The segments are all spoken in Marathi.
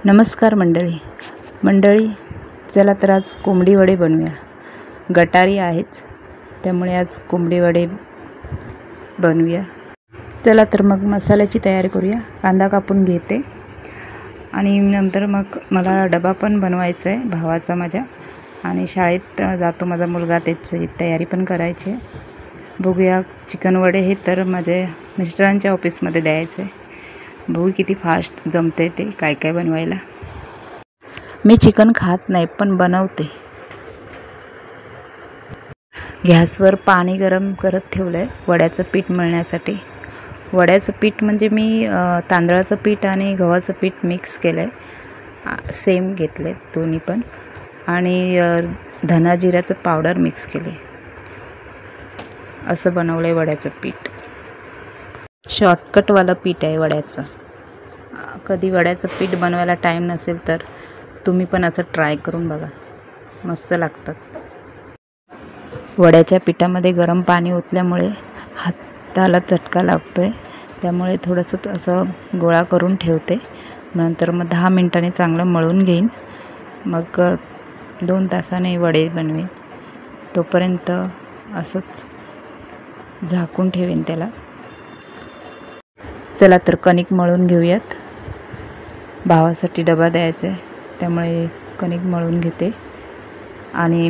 नमस्कार मंडळी, चला तर आज कोंबडी वडे बनवूया। गटारी आहेच, त्यामुळे आज कोंबडी वडे बनवूया। चला तर मग मसाल्याची तयारी करूया। कांदा कापून घेते आणि नंतर मग मला डबा पण बनवायचा आहे भावाचा माझ्या, आणि शाळेत जातो माझा मुलगा, त्याची तयारी पण करायची आहे। बघूया, चिकन वडे हे तर माझ्या मिस्टरांच्या ऑफिसमध्ये द्यायचं आहे। बघू किती फास्ट जमते ते काय काय बनवायला। मी चिकन खात नाही पण बनवते। गॅसवर पाणी गरम करत ठेवलं आहे वड्याचं पीठ मळण्यासाठी। वड्याचं पीठ म्हणजे मी तांदळाचं पीठ आणि गव्हाचं पीठ मिक्स केलं आहे, सेम घेतले दोन्ही पण, आणि धना जिऱ्याचं पावडर मिक्स केले, असं बनवलं आहे वड्याचं पीठ। शॉर्टकटवालं पीठ आहे वड्याचं। कधी वड्याचं पीठ बनवायला टाईम नसेल तर तुम्ही पण असं ट्राय करून बघा, मस्त लागतात। वड्याच्या पिठामध्ये गरम पाणी ओतल्यामुळे हाताला चटका लागतोय, त्यामुळे थोडंसं असं गोळा करून ठेवते। नंतर मग 10 मिनिटांनी चांगलं मळून घेईन, मग 2 तासाने वडे बनवेन। तोपर्यंत असंच झाकून ठेवेन त्याला। चला तर कणिक मळून घेऊयात। भावासाठी डबा द्यायचा आहे, त्यामुळे कणिक मळून घेते। आणि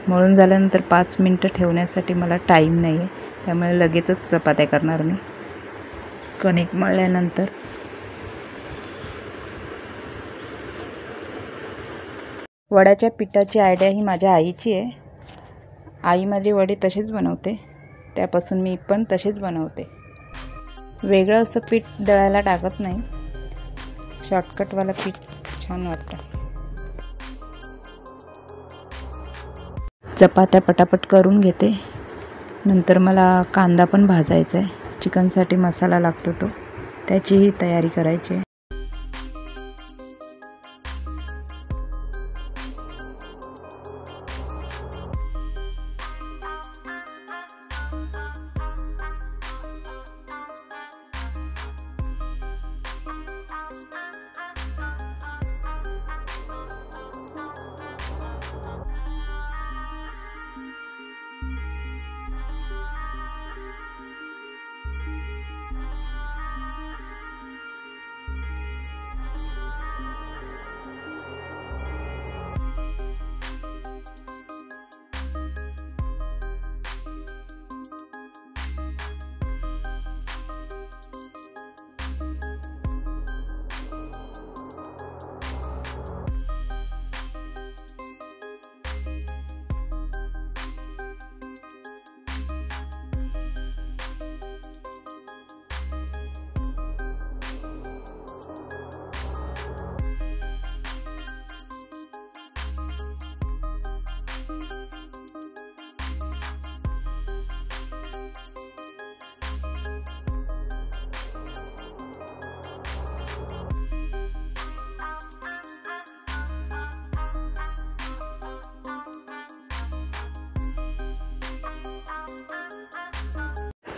मळून झाल्यानंतर 5 मिनिटं ठेवण्यासाठी मला टाईम नाही आहे, त्यामुळे लगेचच चपात्या करणार मी। कणिक मळल्यानंतर वड्याच्या पिठाची आयडिया ही माझ्या आईची आहे। आई माझे वडे तसेच बनवते, त्यापासून मी पण तसेच बनवते। वेगळं असं पीठ दळायला टाकत नाही, शॉर्टकटवाला पीठ छान वाटतं। चपात्या पटापट करून घेते। नंतर मला कांदा पण भाजायचा आहे, चिकनसाठी मसाला लागतो तो, त्याचीही तयारी करायची आहे।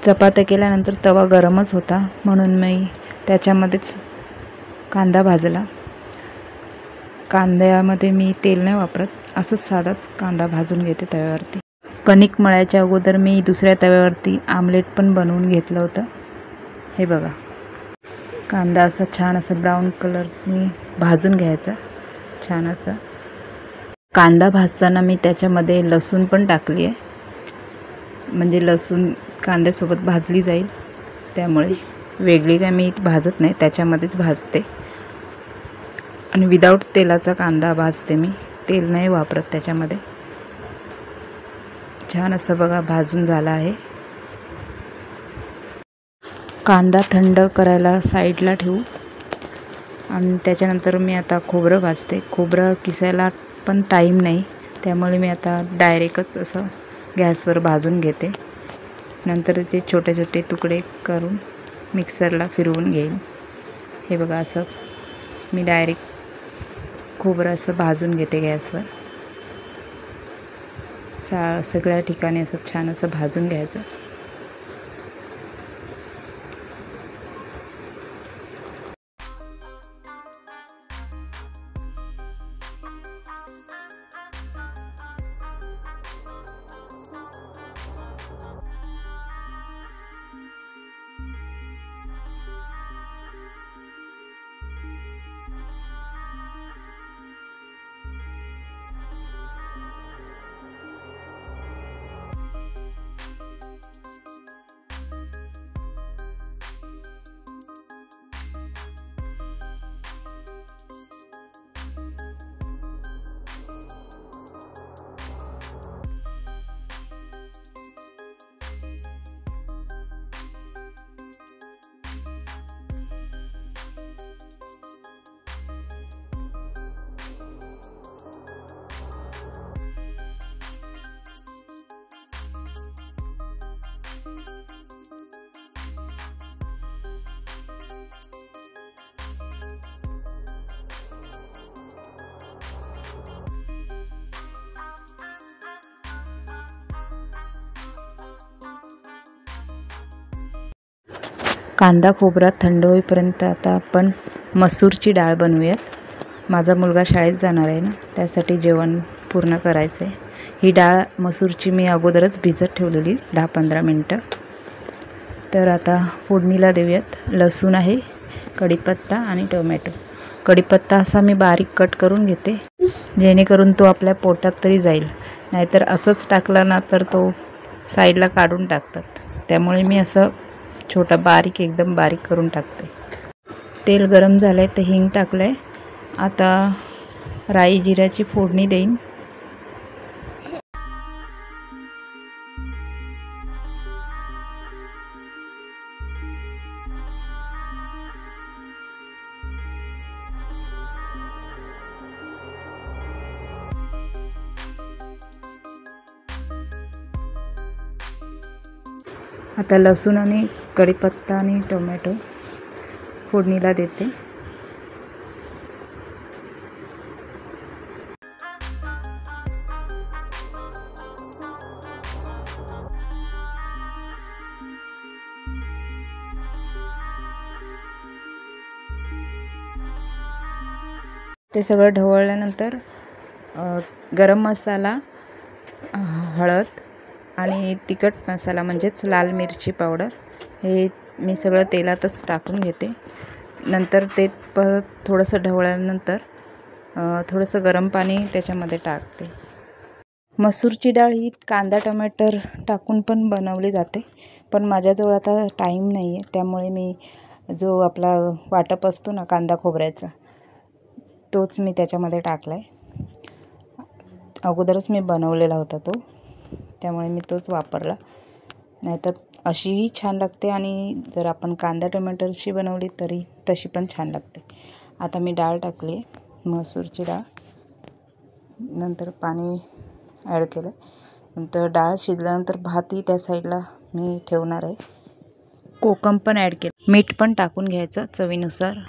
चपात्या केल्यानंतर तवा गरमच होता, म्हणून मी त्याच्यामध्येच कांदा भाजला। कांद्यामध्ये मी तेल नाही वापरत, असंच साधाच कांदा भाजून घेते तव्यावरती। कणिक मळायच्या अगोदर मी दुसऱ्या तव्यावरती आमलेट पण बनवून घेतलं होतं। हे बघा, कांदा असा छान असं ब्राऊन कलरनी भाजून घ्यायचा छान असा। कांदा भाजताना मी त्याच्यामध्ये लसूण पण टाकली आहे, म्हणजे लसूण कांद्यासोबत भाजली जाईल, त्यामुळे वेगळी काय मी भाजत नाही, त्याच्यामध्येच भाजते। आणि विदाऊट तेलाचा कांदा भाजते मी, तेल नाही वापरत त्याच्यामध्ये। छान असं बघा भाजून झाला आहे। कांदा थंड करायला साईडला ठेवू, आणि त्याच्यानंतर मी आता खोबरं भाजते। खोबरं किसायला पण टाईम नाही, त्यामुळे मी आता डायरेक्टच असं गॅसवर भाजून घेते। नंतर ते छोटे छोटे तुकडे करून मिक्सरला फिरवून घेईन। हे बघा, असं मी डायरेक्ट खोबरं असं भाजून घेते गॅसवर। सगळ्या ठिकाणी असं छान असं भाजून घ्यायचं। कांदा खोबरा थंड होईपर्यंत आता आपण मसूरची डाळ बनवूयात। माझा मुलगा शाळेत जाणार आहे ना, त्यासाठी जेवण पूर्ण करायचं आहे। ही डाळ मसूरची मी अगोदरच भिजत ठेवलेली 10-15 मिनटं। तर आता फोडणीला देऊयात। लसूण आहे, कढीपत्ता आणि टोमॅटो। कढीपत्ता असा मी बारीक कट करून घेते, जेणेकरून तो आपल्या पोटात तरी जाईल, नाहीतर असंच टाकला ना तर तो साईडला काढून टाकतात। त्यामुळे मी असं छोटा बारीक एकदम बारीक करून टाकते। तेल गरम झालंय तर हिंग टाकलंय। आता राई जिऱ्याची फोडणी देईन। आता लसूण आणि कढीपत्ता आणि टोमॅटो फोडणीला देते। ते सगळं ढवळल्यानंतर गरम मसाला, हळद आणि तिखट मसाला म्हणजेच लाल मिरची पावडर हे मी सगळं तेलातच टाकून घेते। नंतर ते परत थोडंसं ढवळल्यानंतर थोडंसं गरम पाणी त्याच्यामध्ये टाकते। मसूरची डाळ ही कांदा टोमॅटो टाकून पण बनवली जाते, पण माझ्याजवळ आता टाईम नाही आहे, त्यामुळे मी जो आपला वाटप असतो ना कांदा खोबऱ्याचा, तोच मी त्याच्यामध्ये टाकला आहे। अगोदरच मी बनवलेला होता तो, त्यामुळे मी तोच वापरला। नाहीतर अशीही छान लागते आणि जर आपण कांदा टोमॅटोची बनवली तरी तशी पण छान लागते। आता मी डाळ टाकली आहे, मसूरची डाळ। नंतर पाणी ॲड केलं। नंतर डाळ शिजल्यानंतर भातही त्या साईडला मी ठेवणार आहे। कोकम पण ॲड केलं, मीठ पण टाकून घ्यायचं चवीनुसार।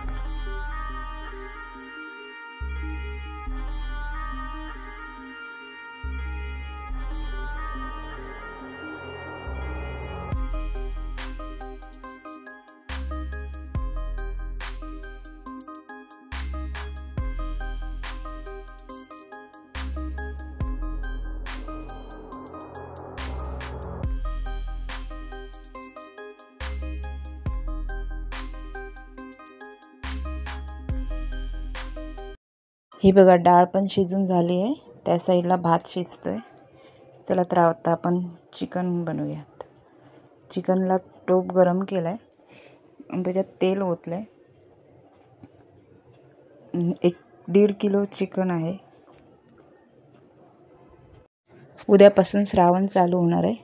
ही बघा डाळ पण शिजून झाली आहे, त्या साईडला भात शिजतोय। चला तर आता आपण चिकन बनवूयात। चिकनला टोप गरम केला आहे आणि त्याच्यात तेल ओतलं आहे। 1-1.5 किलो चिकन आहे। उद्यापासून श्रावण चालू होणार आहे,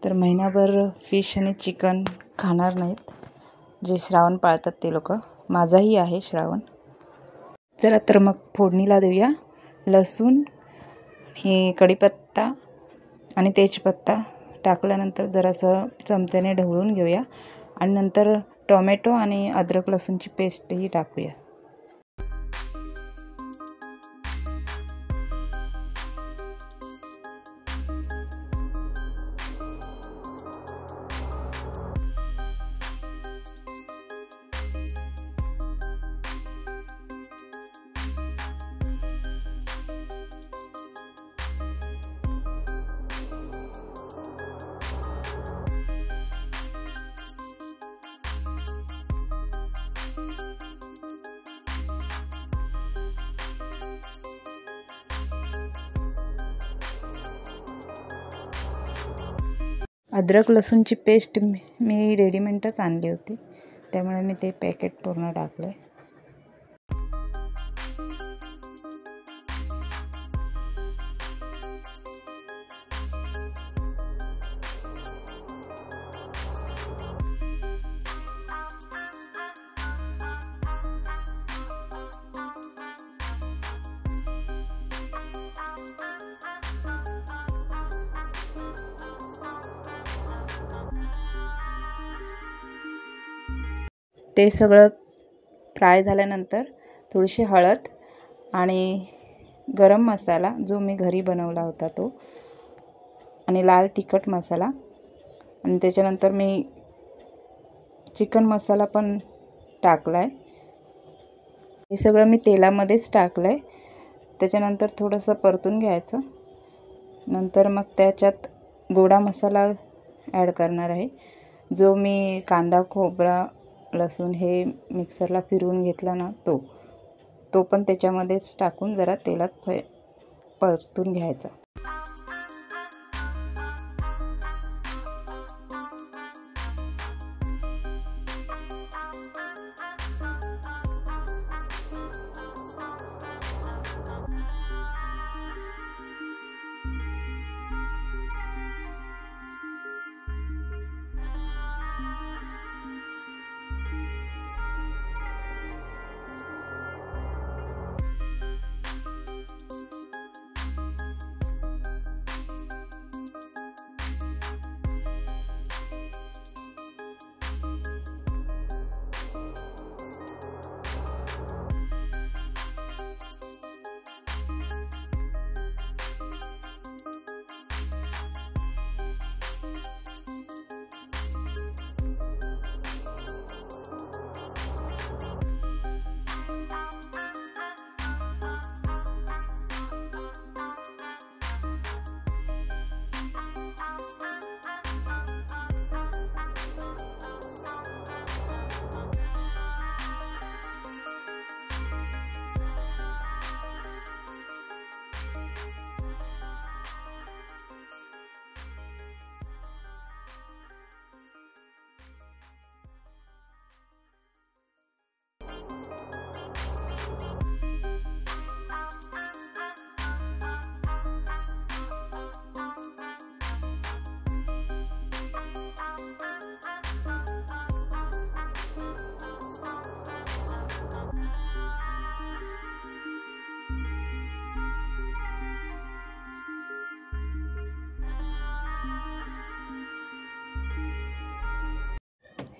तर महिनाभर फिश आणि चिकन खाणार नाहीत जे श्रावण पाळतात ते लोक। माझाही आहे श्रावण। चला तर मग फोडणीला देऊया। लसूण आणि कढीपत्ता आणि तेजपत्ता टाकल्यानंतर जरासं चमच्याने ढवळून घेऊया आणि नंतर टोमॅटो आणि अद्रक लसूणची पेस्टही टाकूया। अद्रक लसूणची पेस्ट मी रेडीमेडच आणली होती, त्यामुळे मी ते पॅकेट पूर्ण टाकलं आहे। ते सगळं फ्राय झाल्यानंतर थोडीशी हळद आणि गरम मसाला जो मी घरी बनवला होता तो, आणि लाल तिखट मसाला, आणि त्याच्यानंतर मी चिकन मसाला पण टाकला आहे. हे सगळं मी तेलामध्येच टाकलं आहे. त्याच्यानंतर थोडंसं परतून घ्यायचं. नंतर मग त्याच्यात गोडा मसाला ॲड करणार आहे. जो मी कांदा, खोबरा, लसूण हे मिक्सरला फिरवून घेतला ना, तो पण त्याच्यामध्येच टाकून जरा तेलात परतून घ्यायचा.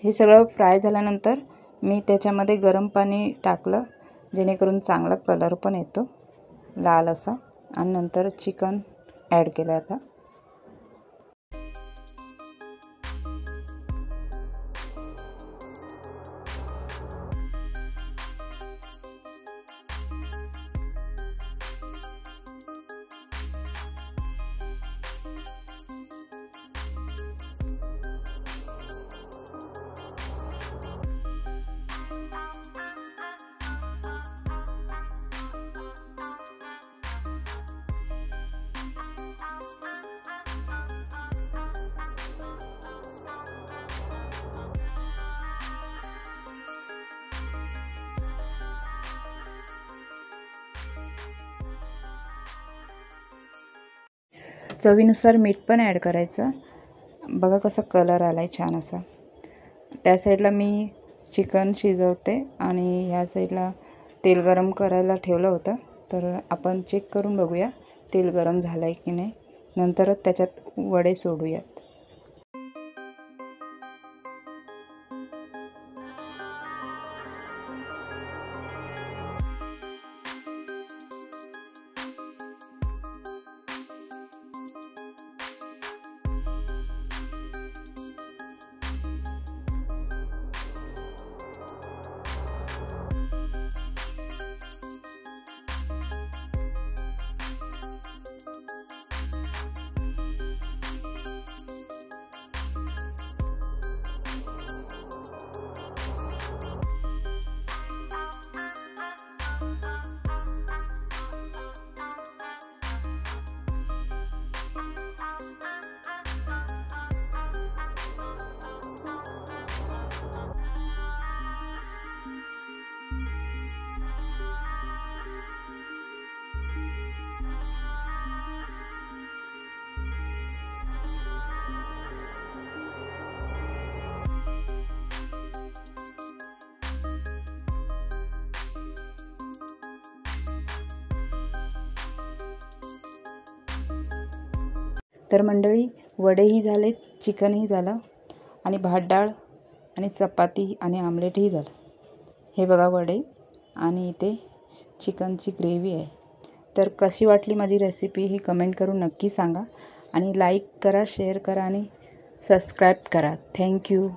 हे सगळं फ्राय झाल्यानंतर मी त्याच्यामध्ये गरम पाणी टाकलं, जेणेकरून चांगला कलर पण येतो लाल असा. आणि नंतर चिकन ॲड केलं. आता चवीनुसार मीठ पण ॲड करायचं. बघा कसा कलर आला आहे छान असा. त्या साईडला मी चिकन शिजवते आणि ह्या साईडला तेल गरम करायला ठेवलं होतं. तर आपण चेक करून बघूया तेल गरम झालं आहे की नाही. नंतरच त्याच्यात वडे सोडूयात. तर मंडळी, वडेही झाले, चिकनही झालं आणि भात डाळ आणि चपाती आणि आमलेटही झालं. हे बघा वडे आणि इथे चिकनची ग्रेव्ही आहे. तर कशी वाटली माझी रेसिपी ही कमेंट करून नक्की सांगा आणि लाईक करा, शेअर करा आणि सबस्क्राईब करा. थँक्यू.